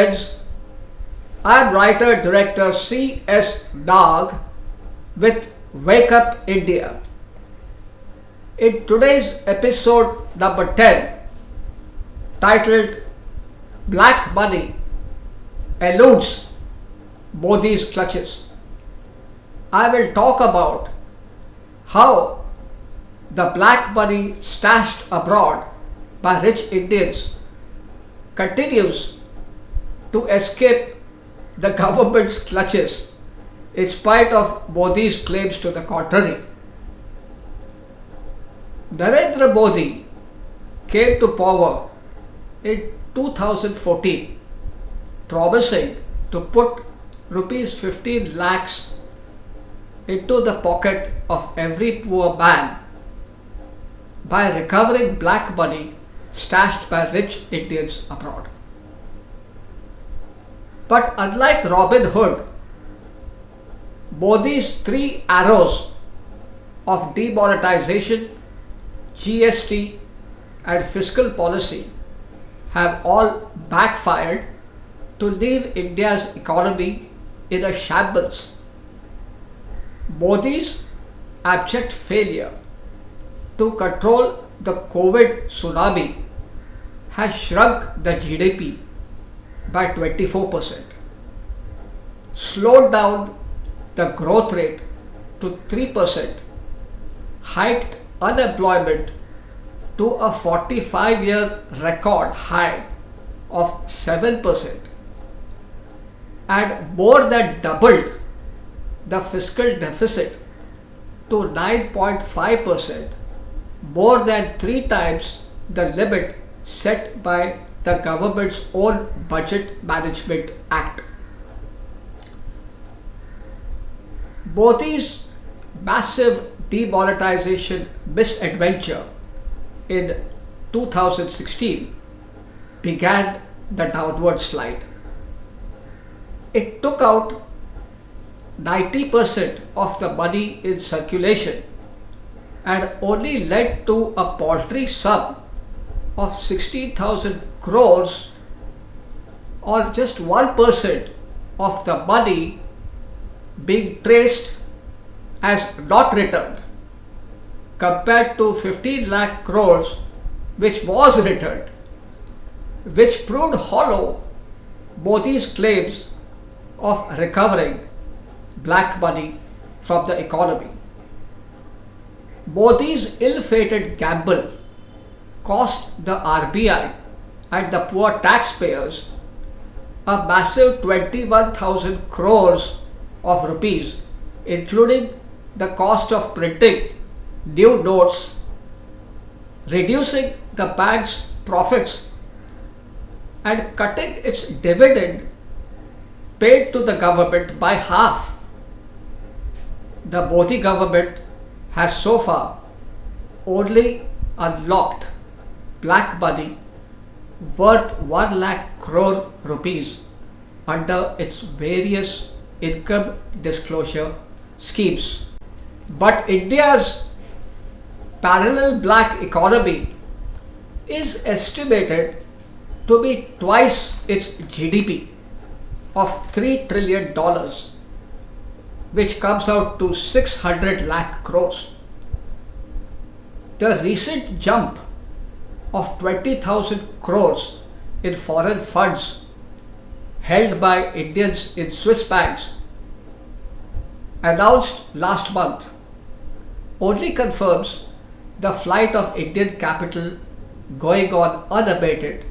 friends. I am writer director C.S. Nag with Wake Up India. In today's episode number 10, titled Black Money Eludes Modi's Clutches, I will talk about how the black money stashed abroad by rich Indians continues to escape the government's clutches in spite of Modi's claims to the contrary. Narendra Modi came to power in 2014 promising to put rupees 15 lakhs into the pocket of every poor man by recovering black money stashed by rich Indians abroad. But unlike Robin Hood, Modi's three arrows of demonetization, GST, and fiscal policy have all backfired to leave India's economy in a shambles. Modi's abject failure to control the COVID tsunami has shrunk the GDP by 24%, slowed down the growth rate to 3%, hiked unemployment to a 45-year record high of 7%, and more than doubled the fiscal deficit to 9.5%, more than three times the limit set by the government's own Budget Management Act. Modi's massive demonetization misadventure in 2016 began the downward slide. It took out 90% of the money in circulation and only led to a paltry sum of 16,000 crores, or just 1% of the money being traced as not returned, compared to 15 lakh crores which was returned, which proved hollow Modi's claims of recovering black money from the economy. Modi's ill-fated gamble cost the RBI and the poor taxpayers a massive 21,000 crores of rupees, including the cost of printing new notes, reducing the bank's profits, and cutting its dividend paid to the government by half. The Modi government has so far only unlocked black money worth 1 lakh crore rupees under its various income disclosure schemes. But India's parallel black economy is estimated to be twice its GDP of $3 trillion, which comes out to 600 lakh crores. The recent jump of 20,000 crores in foreign funds held by Indians in Swiss banks, announced last month, only confirms the flight of Indian capital going on unabated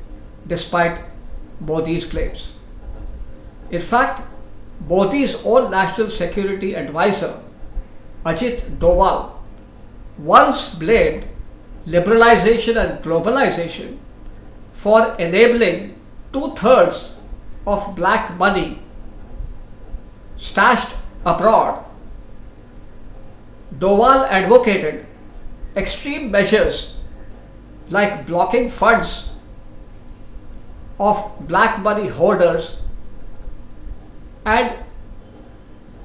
despite Modi's claims. In fact, Modi's own national security advisor, Ajit Doval, once blamed liberalization and globalization for enabling two-thirds of black money stashed abroad. Doval advocated extreme measures like blocking funds of black money holders and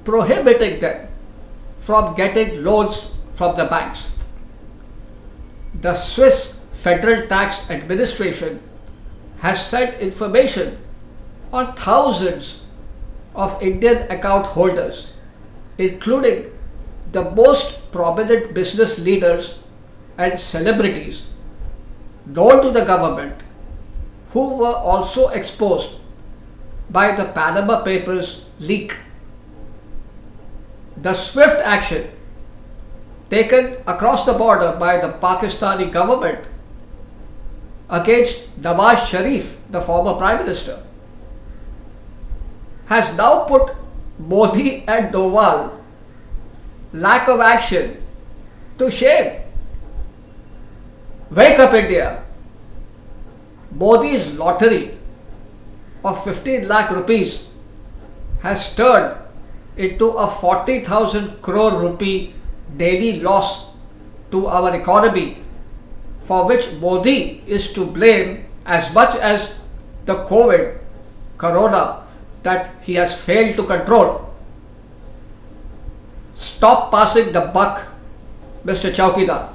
prohibiting them from getting loans from the banks. The Swiss Federal Tax Administration has sent information on thousands of Indian account holders, including the most prominent business leaders and celebrities known to the government, who were also exposed by the Panama Papers leak. The swift action taken across the border by the Pakistani government against Nawaz Sharif, the former Prime Minister, has now put Modi and Doval lack of action to shame. Wake up, India! Modi's lottery of 15 lakh rupees has turned into a 40,000 crore rupee daily loss to our economy, for which Modi is to blame as much as the COVID, corona, that he has failed to control. Stop passing the buck, Mr. Chaukidar.